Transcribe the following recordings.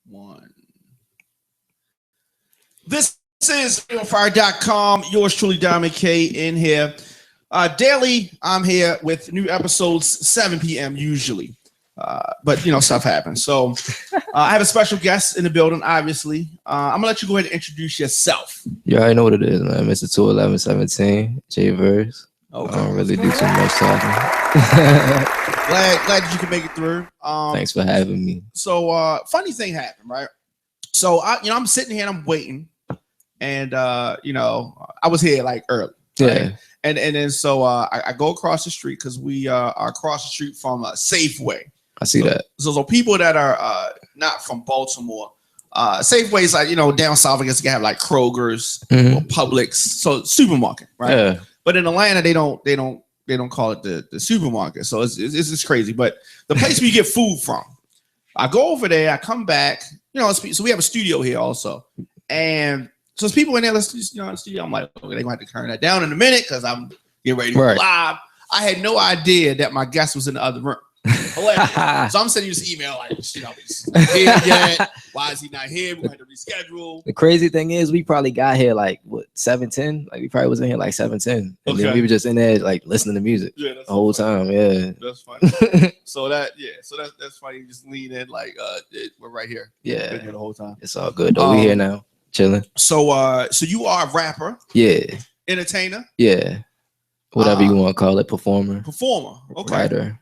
One. This is RadioFire.com. Yours truly, Diamond K, in here. Daily, I'm here with new episodes, 7 p.m. usually. But, stuff happens. So I have a special guest in the building, obviously. I'm going to let you go ahead and introduce yourself. You already know what it is, man. Mr. 21117, Jay Verze. Okay. I don't really do too much talking. Glad that you can make it through. Thanks for having me. So, funny thing happened, right? So, I'm sitting here and I'm waiting. And, I was here like early. Right? Yeah. And then so I go across the street because we are across the street from Safeway. I see that. So people that are not from Baltimore, Safeway is like, down south, I guess you can have like Kroger's or Publix. So supermarket, right? Yeah. But in Atlanta, they don't call it the supermarket. So it's just crazy. But the place we get food from, I go over there, I come back, so we have a studio here also. And so there's people in there, in the studio. I'm like, okay, they're going to have to turn that down in a minute because I'm getting ready to go live. I had no idea that my guest was in the other room. Hilarious. So I'm sending you this email like, he's not here yet. Why is he not here? We're going to reschedule. The crazy thing is we probably got here like, 7:10? Like we probably was in here like 7:10. And then we were just in there like listening to music the whole time. Yeah. That's funny. So that's funny. You just lean in like, we're right here. Yeah. Been here the whole time. It's all good though. We here now. Chilling. So you are a rapper? Yeah. Entertainer? Yeah. Whatever you want to call it. Performer. Okay. Writer.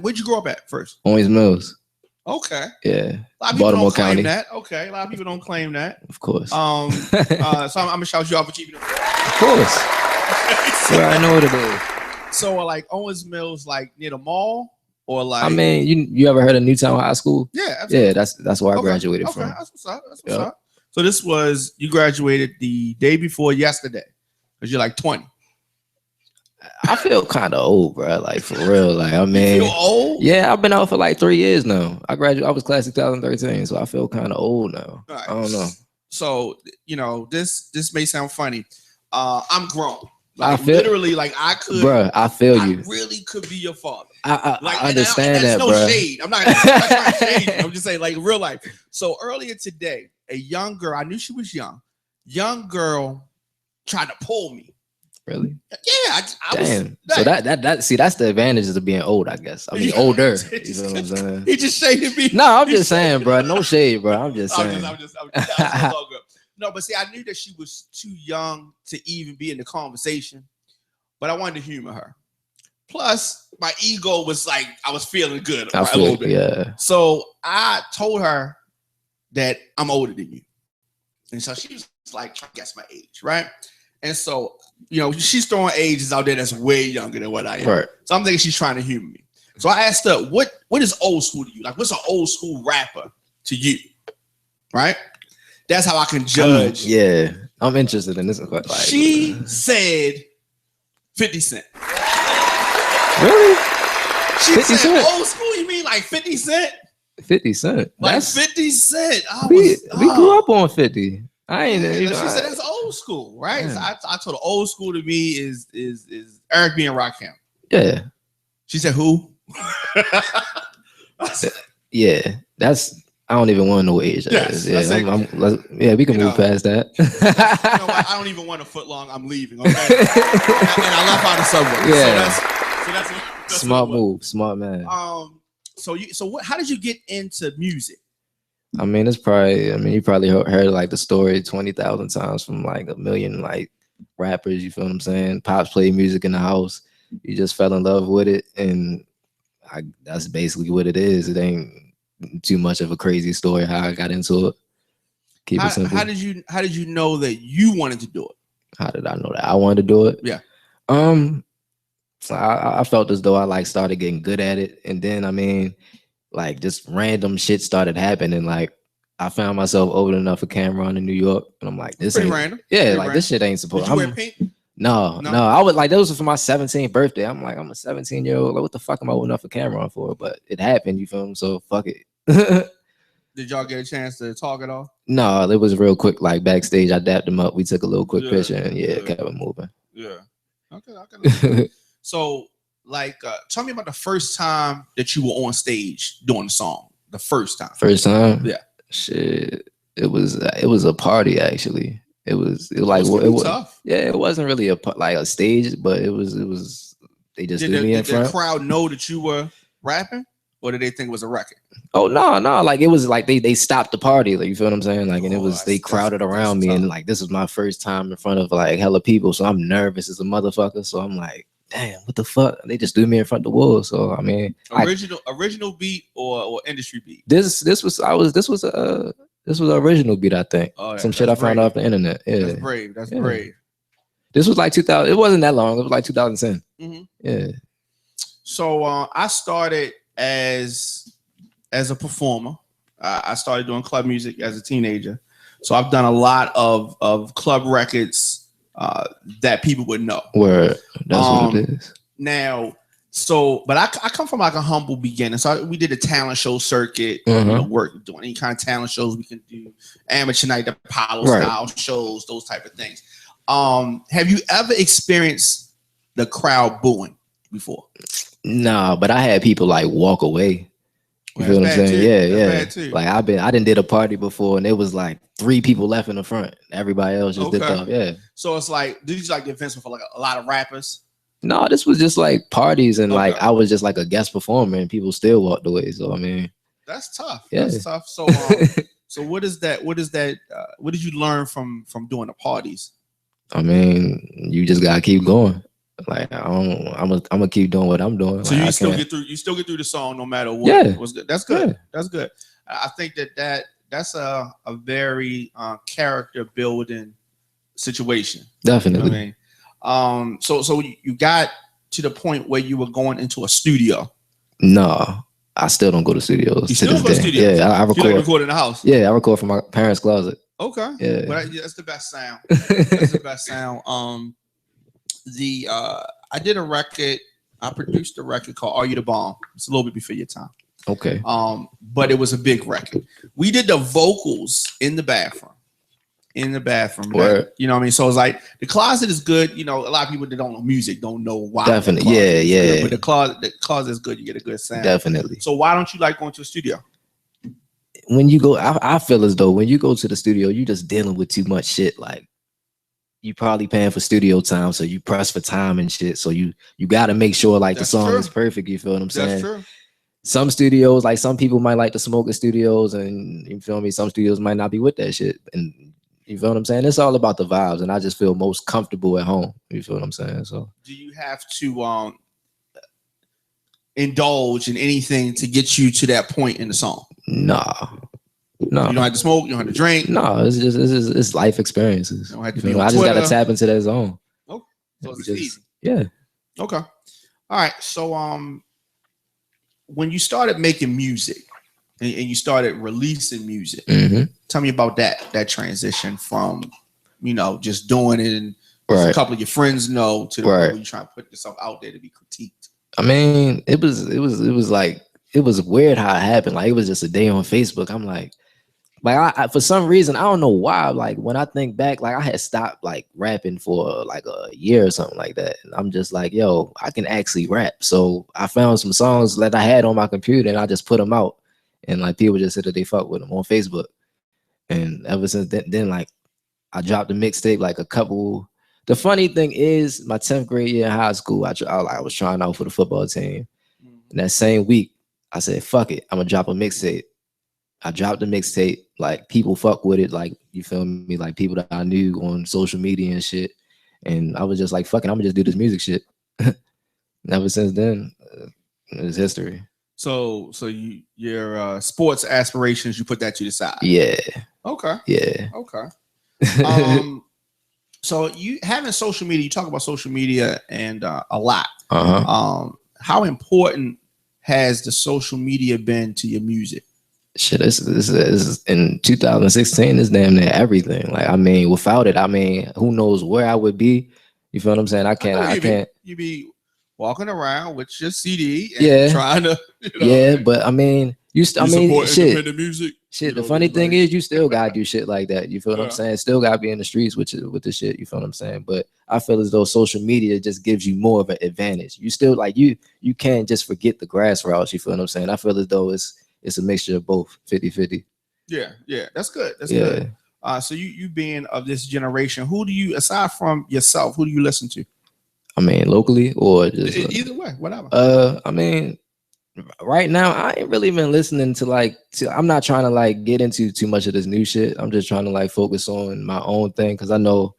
Where'd you grow up at first? Owings Mills. Okay. Yeah. A lot of people Baltimore don't claim County. that. Okay. A lot of people don't claim that. Of course. So I'm gonna shout you out for keeping it. Of course. So I know what it is. So like Owings Mills, like near the mall? Or like, I mean, you ever heard of Newtown High School? Yeah, absolutely. Yeah, that's where I graduated from. That's what's up. So you graduated the day before yesterday, because you're like 20. I feel kind of old, bro. Like for real. Like I mean, you feel old? Yeah, I've been out for like 3 years now. I was class of 2013, so I feel kind of old now. Right. I don't know. So this may sound funny. I'm grown. Like, literally, like I could, bro. I feel you. I really could be your father. I understand that, no bro. Shade. I'm not trying to shade you. I'm just saying, like real life. So earlier today, a young girl, I knew she was young. Young girl tried to pull me. Really? Yeah. I Damn. So that's the advantages of being old, I guess. I mean, older. You know what I'm saying? He just shaded me. No, I'm just saying, bro. No shade, bro. I'm just saying. I'm just No, but see, I knew that she was too young to even be in the conversation, but I wanted to humor her. Plus, my ego was like, I was feeling good a little bit. Yeah. So I told her that I'm older than you. And so she was like, trying to guess my age, right? And so, she's throwing ages out there that's way younger than what I am. Right. So I'm thinking she's trying to humor me. So I asked her, what is old school to you? Like, what's an old school rapper to you? Right? That's how I can judge. I'm interested in this. Like, she said 50 Cent. Really? She said Cent? Old school? You mean like 50 Cent? 50 Cent. Like 50 Cent. We grew up on 50. I ain't. She said that's old school, right? So I told her old school to me is Eric B and Rakim. Yeah. She said who? Yeah, that's. I don't even want to know what age that is. Yeah, we can move past that. I don't even want a foot long. I'm leaving. Okay, and I left out the subway. Yeah, so that's smart move, smart man. How did you get into music? I mean, you probably heard like the story 20,000 times from like a million like rappers. You feel what I'm saying? Pops played music in the house. You just fell in love with it, and that's basically what it is. It ain't too much of a crazy story how I got into it. Keep it simple. How did you know that you wanted to do it? How did I know that I wanted to do it? Yeah. I felt as though I like started getting good at it, and then I mean, like just random shit started happening. Like I found myself old enough for Cameron in New York, and I'm like, this ain't random. Yeah, like random. This shit ain't supposed. Did you wear pink? No. I was like, those were for my 17th birthday. I'm like, I'm a 17-year-old. Like, what the fuck am I old enough for Cameron for? But it happened, you feel me? So fuck it. Did y'all get a chance to talk at all? No, it was real quick. Like backstage, I dapped him up. We took a little quick picture, and kept it moving. Yeah. Okay. So, like, tell me about the first time that you were on stage doing a song. the first time? First time? Yeah. Shit. It was a party actually. It was tough. Yeah, it wasn't really a stage, but it was they just threw me in front. Did the crowd know that you were rapping, or did they think it was a record? Oh no, like it was like they stopped the party, like, you feel what I'm saying? Like, and it was they crowded around me, and like this was my first time in front of like hella people, so I'm nervous as a motherfucker. So I'm like, damn, what the fuck? They just threw me in front of the wall. So I mean, original beat or industry beat? This was an original beat, I think. Oh, yeah, some shit I found off the internet. Yeah, that's brave. That's brave. This was like 2000. It wasn't that long. It was like 2010. Mm-hmm. Yeah. So I started as a performer. I started doing club music as a teenager. So I've done a lot of club records that people would know. Word. That's what it is. Now, but I come from like a humble beginning. So we did a talent show circuit. Work doing any kind of talent shows we can do. Amateur night, Apollo style shows, those type of things. Have you ever experienced the crowd booing before? Nah, but I had people like walk away. You feel what I'm saying? Yeah. Like I didn't did a party before, and it was like 3 people left in the front. Everybody else just dipped off. Yeah. So it's like, did you like the events for like a lot of rappers? No, this was just like parties, and like I was just like a guest performer, and people still walked away. So I mean, that's tough. Yeah. That's tough. So so what is that? What did you learn from doing the parties? I mean, you just gotta keep going. Like I'm gonna keep doing what I'm doing. So like, you still get through the song no matter what. Yeah, was good. That's good. Yeah. That's good. I think that's a very character building situation. Definitely. You know what I mean, so you got to the point where you were going into a studio. No, I still don't go to studios. You still go to studios? Yeah, I record. You record in the house? Yeah, I record from my parents' closet. Okay. Yeah. But that's the best sound. That's the best sound. I did a record. I produced a record called "Are You the Bomb?" It's a little bit before your time. Okay. But it was a big record. We did the vocals in the bathroom. You know what I mean? So it's like the closet is good. You know, a lot of people that don't know music don't know why. Definitely. Yeah. But the closet is good. You get a good sound. Definitely. So why don't you like going to a studio? When you go, I feel as though when you go to the studio, you just dealing with too much shit. Like, you probably paying for studio time, so you press for time and shit. So you got to make sure like the song is perfect. You feel what I'm saying? That's true. Some studios, like some people might like to smoke in studios, and you feel me. Some studios might not be with that shit, and you feel what I'm saying? It's all about the vibes, and I just feel most comfortable at home. You feel what I'm saying? So, do you have to indulge in anything to get you to that point in the song? No. You don't have to smoke. You don't have to drink. No, it's life experiences. You don't have to I just gotta tap into that zone. Okay, so it's easy. Yeah. Okay. All right. So when you started making music and you started releasing music, tell me about that transition from just doing it and a couple of your friends know to the point where you trying to put yourself out there to be critiqued. I mean, it was like, it was weird how it happened. Like, it was just a day on Facebook. I'm like I for some reason, I don't know why, like when I think back, like I had stopped like rapping for like a year or something like that. And I'm just like, yo, I can actually rap. So I found some songs that I had on my computer and I just put them out. And like people just said that they fuck with them on Facebook. And ever since then like I dropped a mixtape, like a couple. The funny thing is my 10th grade year in high school, I was trying out for the football team. And that same week, I said, fuck it, I'm gonna drop a mixtape. I dropped the mixtape, like people fuck with it, like, you feel me, like people that I knew on social media and shit. And I was just like, fuck it, I'm gonna just do this music shit. And ever since then, it's history. So your sports aspirations, you put that to the side. Yeah. Okay. Yeah. Okay. So you having social media, you talk about social media and a lot. How important has the social media been to your music? Shit, this is in 2016. It's damn near everything. Like, I mean, without it, I mean, who knows where I would be? You feel what I'm saying? I can't. You be walking around with your CD and trying to. But I mean, support independent music. Shit, the funny thing is, you still gotta do shit like that. You feel what I'm saying? Still gotta be in the streets with the shit. You feel what I'm saying? But I feel as though social media just gives you more of an advantage. You still like you can't just forget the grassroots. You feel what I'm saying? I feel as though it's a mixture of both, 50-50. Yeah, that's good. That's good. So you being of this generation, who do you, aside from yourself, who do you listen to? I mean, locally or just either way, whatever. I mean, right now I ain't really been listening to I'm not trying to like get into too much of this new shit. I'm just trying to like focus on my own thing, because I know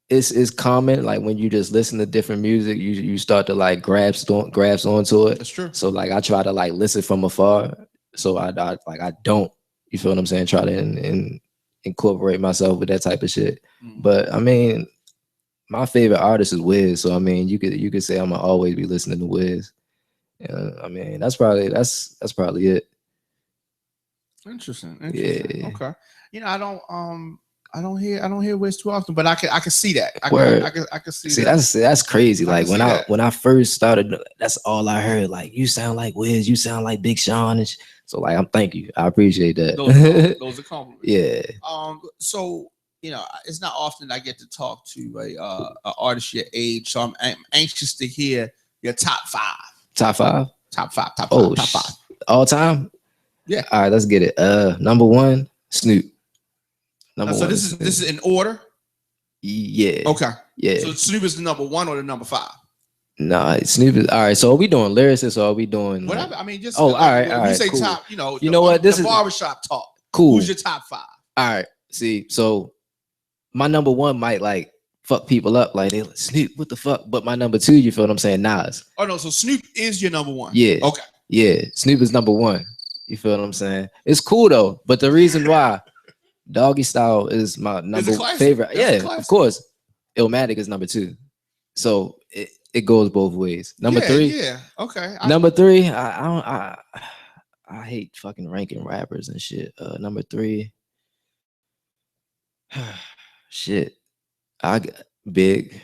it's common, like when you just listen to different music, you start to like grasp onto it. That's true. So like I try to like listen from afar, so I don't, you feel what I'm saying, try to incorporate myself with that type of shit. But I mean, my favorite artist is Wiz, so I mean, you could say I'm gonna always be listening to Wiz. I mean, that's probably it. Interesting. Yeah. Okay. You know, I don't hear Wiz too often, but I can see that. I can see that. That's crazy. Like when I first started, that's all I heard. Like, you sound like Wiz, you sound like Big Sean. So like, thank you. I appreciate that. Those are compliments. Yeah. So you know, it's not often I get to talk to a artist your age, so I'm anxious to hear your top five. Top five. All time. Yeah. All right, let's get it. Number one, Snoop. So this is in order. Yeah. Okay. Yeah. So Snoop is the number one or the number five? Nah, Snoop is all right. So are we doing lyricists or are we doing whatever? I mean, just all right. When you say cool. top, you know what? This is is barbershop talk. Cool. Who's your top five? All right. See, so my number one might like fuck people up, like they like, Snoop, what the fuck? But my number two, you feel what I'm saying? Nas. Oh no, so Snoop is your number one. Yeah. Okay. Yeah, Snoop is number one. You feel what I'm saying? It's cool though, but the reason why Doggy Style is my number favorite. That's of course. Illmatic is number two. So it goes both ways. Number three. Yeah. Okay. Number three, I hate fucking ranking rappers and shit. Number three. Shit. I got Big.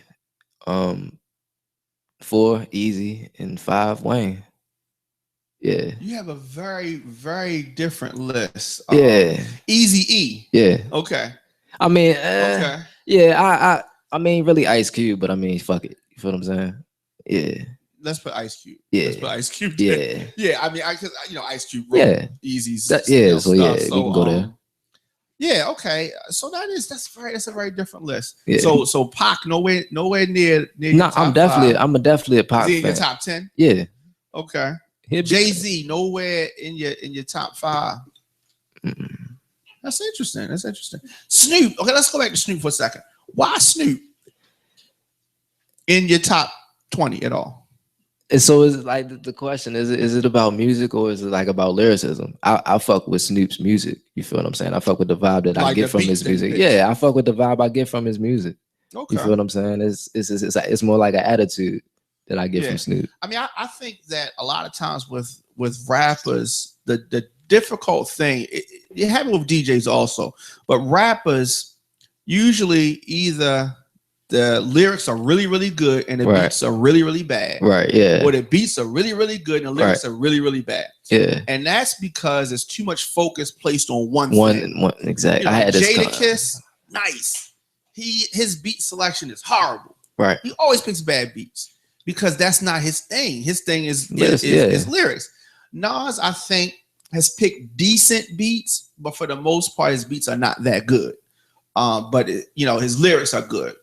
4 Easy, and 5 Wayne. Yeah. You have a very, very different list. Yeah. Eazy-E. Yeah. Okay. I mean, okay. Yeah, I mean, really Ice Cube, but I mean, fuck it. You feel what I'm saying? Yeah. Let's put Ice Cube. Yeah. Let's put Ice Cube. Yeah. Yeah. I mean, because Ice Cube wrote Eazy's. So yeah, we can go there. Yeah. Okay. So that's a very different list. Yeah. So Pac nowhere near. No, I'm definitely a Pac fan. Is he in your top 10? Yeah. Okay. Jay-Z nowhere in your top 5. That's interesting. Snoop. Okay, let's go back to Snoop for a second. Why Snoop in your top 20 at all? And so is it like the question, is it about music or is it like about lyricism? I fuck with Snoop's music. You feel what I'm saying? I fuck with the vibe that I get from his music. Yeah, I fuck with the vibe I get from his music. Okay. You feel what I'm saying? It's more like an attitude that I get from Snoop. I mean, I think that a lot of times with rappers, the difficult thing, it happens with DJs also, but rappers usually either the lyrics are really, really good and the beats are really, really bad. Right, yeah. Or the beats are really, really good and the lyrics are really, really bad. Yeah. And that's because there's too much focus placed on one thing. One exactly. You know, I had Jadakiss, nice. His beat selection is horrible. Right. He always picks bad beats because that's not his thing. His thing is lyrics. Nas, I think, has picked decent beats, but for the most part, his beats are not that good. But his lyrics are good.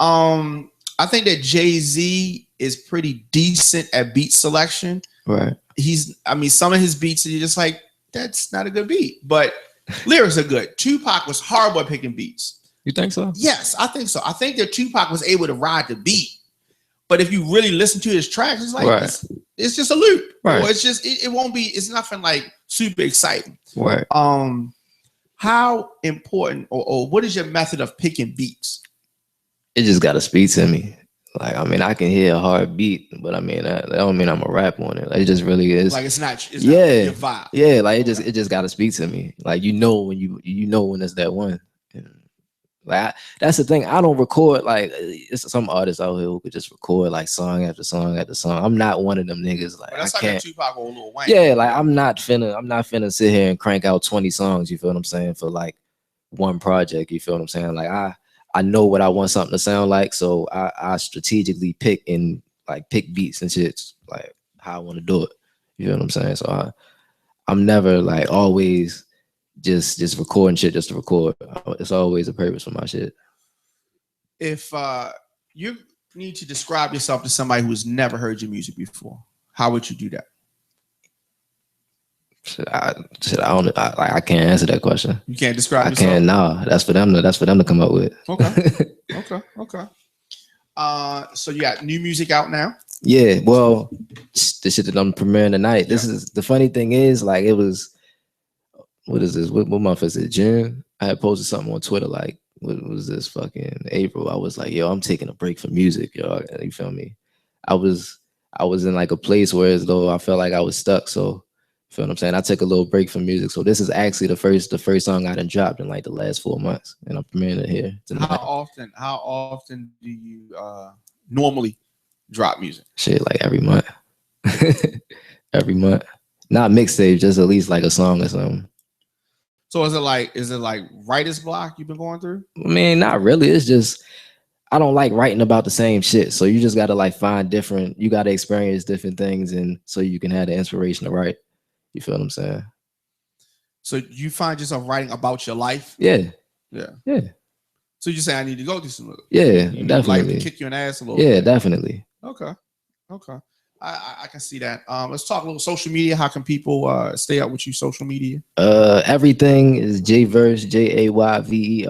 I think that Jay-Z is pretty decent at beat selection. Right. Some of his beats you're just like, that's not a good beat, but lyrics are good. Tupac was horrible at picking beats. You think so? Yes, I think so. I think that Tupac was able to ride the beat. But if you really listen to his tracks, it's like it's just a loop. Right. Or it's just it won't be. It's nothing like super exciting. Right. How important or what is your method of picking beats? It just gotta speak to me. Like, I mean, I can hear a hard beat, but I mean, that don't mean I'm a rap on it. Like, it just really is. Like, it's not your vibe. Yeah, like it just gotta speak to me. Like, you know when it's that one. Like, that's the thing. I don't record like it's some artists out here who could just record like song after song after song. I'm not one of them niggas. Like, that's I can't. Like Tupac or Lil Wayne. Yeah, like I'm not finna sit here and crank out 20 songs. You feel what I'm saying, for like one project. You feel what I'm saying? Like I know what I want something to sound like, so I strategically pick beats and shit, like how I want to do it. You know what I'm saying? So I'm never like always just recording shit just to record. It's always a purpose for my shit. If you need to describe yourself to somebody who's never heard your music before, how would you do that? I can't answer that question. You can't describe yourself? I can't. Nah, that's for them to come up with. Okay. So you got new music out now? Yeah. Well, the shit that I'm premiering tonight. This is the funny thing is like it was. What is this? What month is it? June. I had posted something on Twitter like, what was this fucking April? I was like, yo, I'm taking a break from music, yo. You feel me? I was in like a place where as though I felt like I was stuck. So, you feel what I'm saying? I took a little break from music. So this is actually the first song I done dropped in like the last 4 months, and I'm premiering it here tonight. How often do you normally drop music? Shit, like every month. Every month. Not mixtape, just at least like a song or something. So is it like writer's block you've been going through? I mean, not really. It's just I don't like writing about the same shit. So you just gotta like find you gotta experience different things, and so you can have the inspiration to write. You feel what I'm saying? So you find yourself writing about your life? Yeah. So you say I need to go through some. Yeah, definitely. Life to kick you in the ass a little. Yeah, definitely. Okay. I can see that. Let's talk a little social media. How can people stay up with you social media? Everything is Jay Verze, JayVerze.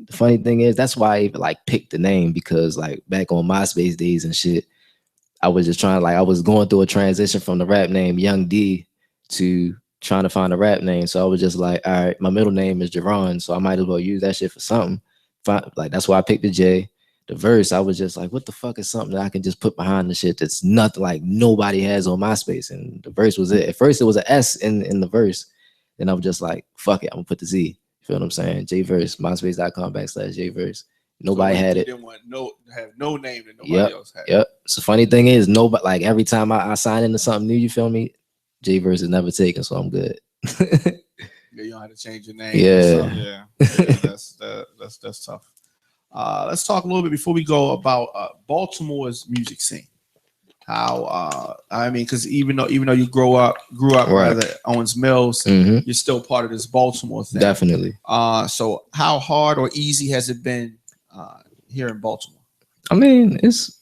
The funny thing is that's why I even like picked the name, because like back on MySpace days and shit, I was just trying I was going through a transition from the rap name Young D to trying to find a rap name. So I was just like, all right, my middle name is Jerron, so I might as well use that shit for something. Like that's why I picked the J. The verse, I was just like, what the fuck is something that I can just put behind the shit that's nothing like nobody has on MySpace? And the verse was it. At first, it was an S in the verse. Then I was just like, fuck it, I'm gonna put the Z. You feel what I'm saying? Jay Verze, MySpace.com/Jay Verze. Nobody had it. Didn't want have no name that nobody else had. Yep. So funny thing is, nobody like every time I sign into something new, you feel me? Jay Verze is never taken, so I'm good. Yeah, you don't have to change your name. Yeah. That's tough. Let's talk a little bit before we go about Baltimore's music scene. How I mean, because even though you grew up right at Owens Mills, you're still part of this Baltimore thing. Definitely. So how hard or easy has it been here in Baltimore? I mean, it's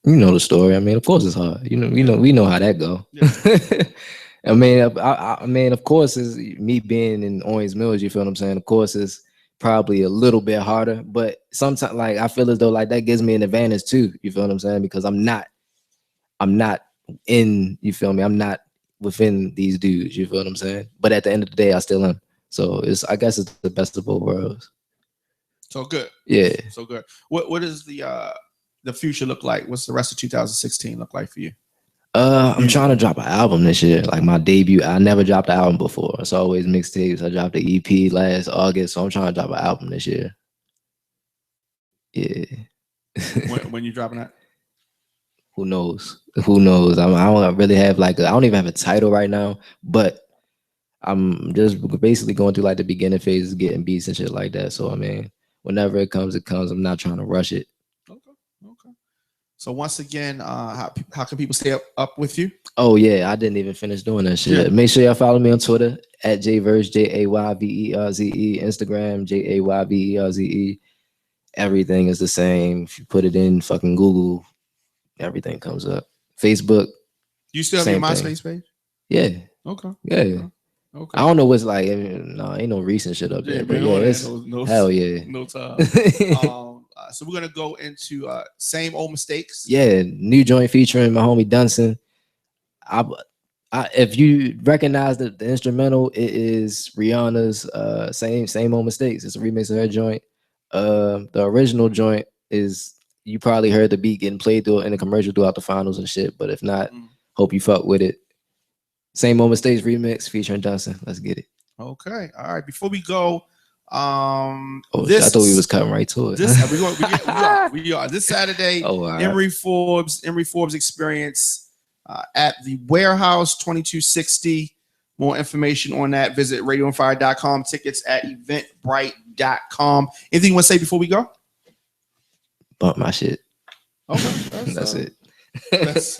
the story. I mean, of course it's hard. We know how that go. Yeah. I mean, of course, is me being in Owens Mills. You feel what I'm saying? Of course, it's probably a little bit harder, but sometimes like I feel as though like that gives me an advantage too. You feel what I'm saying? Because I'm not in, you feel me? I'm not within these dudes. You feel what I'm saying? But at the end of the day, I still am. So I guess it's the best of both worlds. So good. Yeah. So good. What does the future look like? What's the rest of 2016 look like for you? I'm trying to drop an album this year, like my debut. I never dropped an album before. It's always mixtapes. I dropped the EP last August, so I'm trying to drop an album this year. Yeah. when you dropping that? Who knows? I don't really have I don't even have a title right now, but I'm just basically going through like the beginning phases, getting beats and shit like that. So I mean, whenever it comes, it comes. I'm not trying to rush it. Okay. So once again, how can people stay up with you? Oh yeah, I didn't even finish doing that shit. Yeah. Make sure y'all follow me on Twitter at Jay Verze, JayVerze, Instagram JayVerze. Everything is the same. If you put it in fucking Google, everything comes up. Facebook. You still have your MySpace page? Yeah. Okay. Yeah. Okay. I don't know what's like. No, ain't no recent shit up there. But yeah, it's hell yeah. No time. So we're gonna go into Same Old Mistakes. Yeah, new joint featuring my homie Dunson. If you recognize the instrumental, it is Rihanna's Same Old Mistakes. It's a remix of her joint. The original joint is, you probably heard the beat getting played through in the commercial throughout the finals and shit. But if not, hope you fuck with it. Same Old Mistakes remix featuring Dunson. Let's get it. Okay. All right. Before we go, I thought we was cutting right to it. We are this Saturday. Emory Forbes experience at the Warehouse 2260. More information on that, visit radioandfire.com. Tickets at eventbrite.com. Anything you want to say before we go? Bump my shit. Okay. That's it. That's